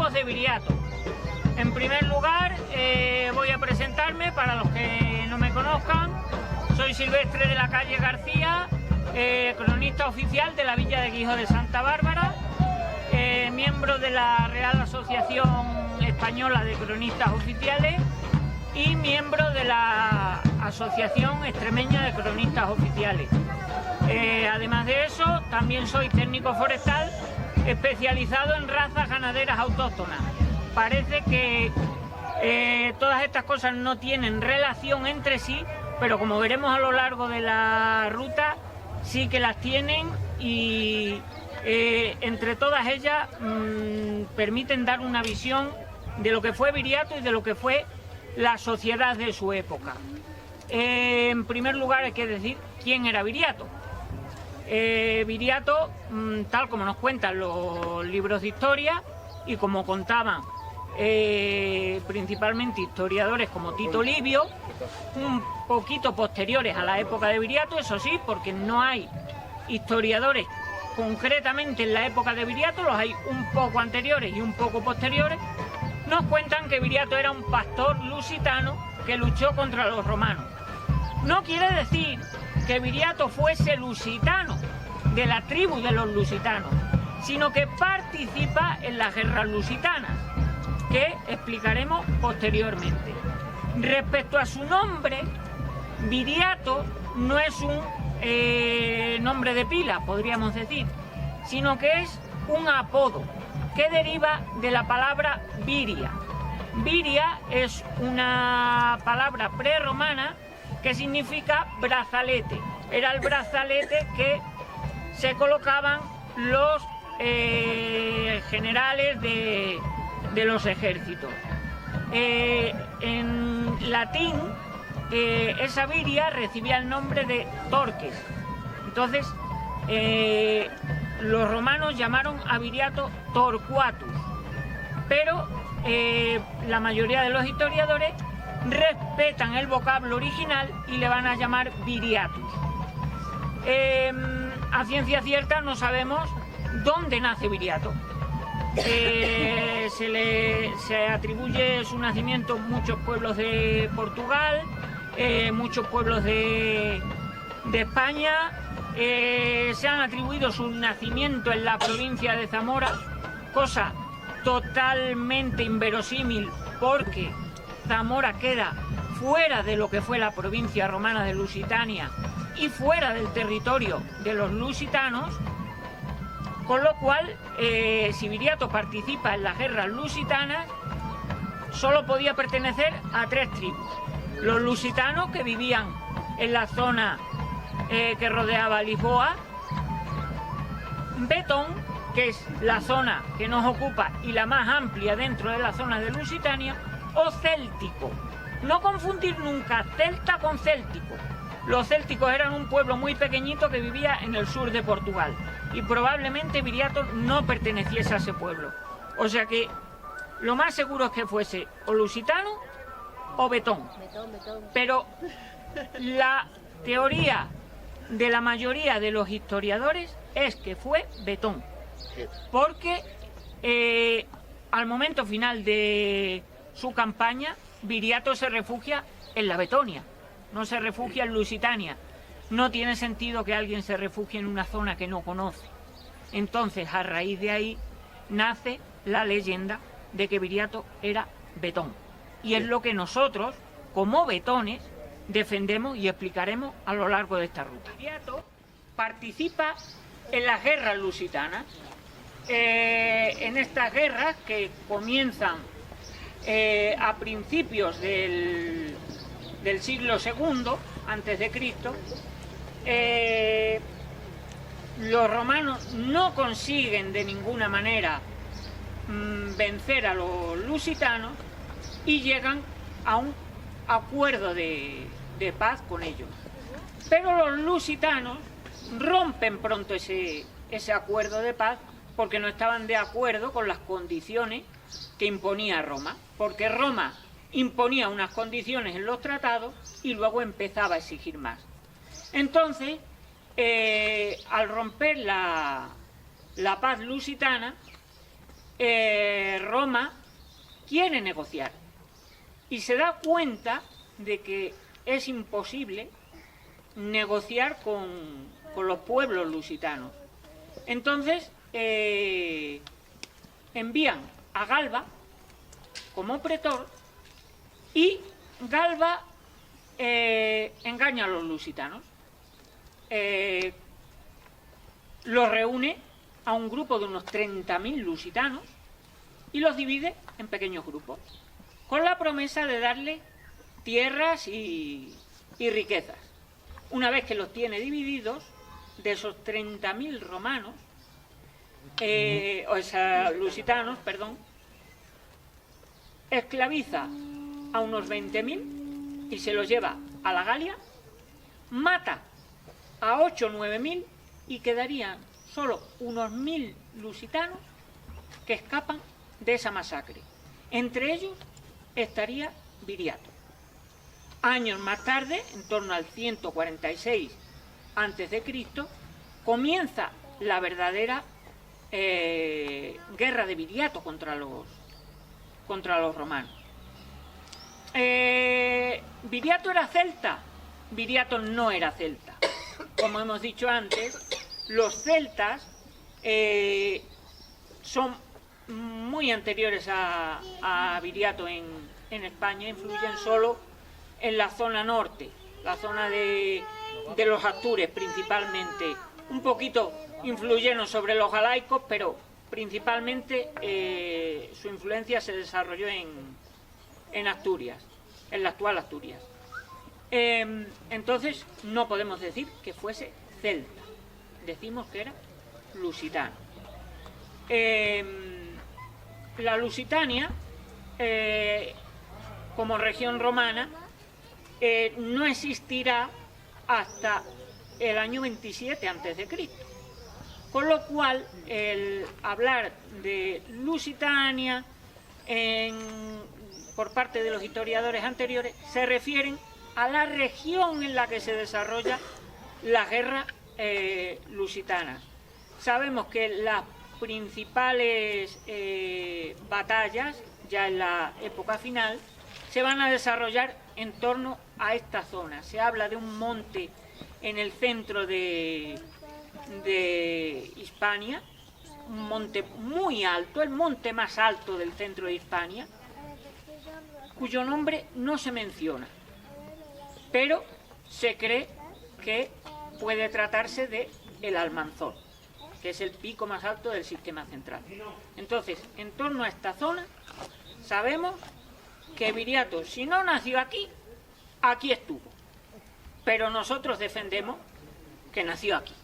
hablaremos de Viriato. En primer lugar, voy a presentarme para los que no me conozcan. Soy Silvestre de la Calle García, cronista oficial de la Villa de Guijo de Santa Bárbara, miembro de la Real Asociación Española de Cronistas Oficiales y miembro de la Asociación Extremeña de Cronistas Oficiales. Además de eso, también soy técnico forestal especializado en razas ganaderas autóctonas. Parece que todas estas cosas no tienen relación entre sí, pero como veremos a lo largo de la ruta, sí que las tienen y entre todas ellas permiten dar una visión de lo que fue Viriato y de lo que fue la sociedad de su época. En primer lugar hay que decir quién era Viriato. Viriato, tal como nos cuentan los libros de historia y como contaban principalmente historiadores como Tito Livio, un poquito posteriores a la época de Viriato, eso sí, porque no hay historiadores concretamente en la época de Viriato, los hay un poco anteriores y un poco posteriores. Nos cuentan que Viriato era un pastor lusitano que luchó contra los romanos. No quiere decir que Viriato fuese lusitano, de la tribu de los lusitanos, sino que participa en las guerras lusitanas, que explicaremos posteriormente. Respecto a su nombre, Viriato no es un nombre de pila, podríamos decir, sino que es un apodo que deriva de la palabra viria. Viria es una palabra prerromana que significa brazalete. Era el brazalete que se colocaban los generales de los ejércitos. En latín, esa viria recibía el nombre de torques. Entonces, los romanos llamaron a Viriato Torquatus, pero la mayoría de los historiadores respetan el vocablo original y le van a llamar Viriatus. A ciencia cierta no sabemos dónde nace Viriato. Se atribuye su nacimiento en muchos pueblos de Portugal, muchos pueblos de España. Se han atribuido su nacimiento en la provincia de Zamora, cosa totalmente inverosímil porque Zamora queda fuera de lo que fue la provincia romana de Lusitania y fuera del territorio de los lusitanos, con lo cual si Viriato participa en las guerras lusitanas solo podía pertenecer a tres tribus: los lusitanos, que vivían en la zona que rodeaba Lisboa; Betón, que es la zona que nos ocupa y la más amplia dentro de la zona de Lusitania; o céltico. No confundir nunca celta con céltico. Los célticos eran un pueblo muy pequeñito que vivía en el sur de Portugal y probablemente Viriato no perteneciese a ese pueblo. O sea que lo más seguro es que fuese o lusitano o betón. Pero la teoría de la mayoría de los historiadores es que fue betón, porque al momento final de su campaña Viriato se refugia en la Betonia, no se refugia en Lusitania. No tiene sentido que alguien se refugie en una zona que no conoce. Entonces, a raíz de ahí nace la leyenda de que Viriato era betón, y es lo que nosotros, como betones, defendemos y explicaremos a lo largo de esta ruta. Viriato participa en las guerras lusitanas, en estas guerras que comienzan a principios del siglo II antes de Cristo. Los romanos no consiguen de ninguna manera vencer a los lusitanos y llegan a un acuerdo de paz con ellos. Pero los lusitanos rompen pronto ese acuerdo de paz porque no estaban de acuerdo con las condiciones que imponía Roma, porque Roma imponía unas condiciones en los tratados y luego empezaba a exigir más. Entonces, al romper la paz lusitana, Roma quiere negociar y se da cuenta de que es imposible negociar con los pueblos lusitanos. Entonces envían a Galba como pretor y Galba engaña a los lusitanos. Los reúne a un grupo de unos 30.000 lusitanos y los divide en pequeños grupos, con la promesa de darle tierras y riquezas. Una vez que los tiene divididos, de esos 30.000 romanos, lusitanos, perdón, esclaviza a unos 20.000 y se los lleva a la Galia, mata a 8 o 9.000 y quedarían solo unos 1.000 lusitanos que escapan de esa masacre. Entre ellos estaría Viriato. Años más tarde, en torno al 146 a.C., comienza la verdadera guerra de Viriato contra los romanos. ¿Viriato era celta? Viriato no era celta. Como hemos dicho antes, los celtas son muy anteriores a Viriato en España, influyen solo en la zona norte, la zona de los Astures principalmente. Un poquito influyeron sobre los galaicos, pero principalmente su influencia se desarrolló en Asturias, en la actual Asturias. Entonces no podemos decir que fuese celta, decimos que era lusitano. La Lusitania, como región romana, no existirá hasta el año 27 a.C., con lo cual el hablar de Lusitania por parte de los historiadores anteriores se refieren a la región en la que se desarrolla la guerra lusitana. Sabemos que las principales batallas, ya en la época final, se van a desarrollar en torno a esta zona. Se habla de un monte en el centro de Hispania, un monte muy alto, el monte más alto del centro de Hispania, cuyo nombre no se menciona, pero se cree que puede tratarse de el Almanzor, que es el pico más alto del sistema central. Entonces, en torno a esta zona, sabemos que Viriato, si no nació aquí, aquí estuvo. Pero nosotros defendemos que nació aquí.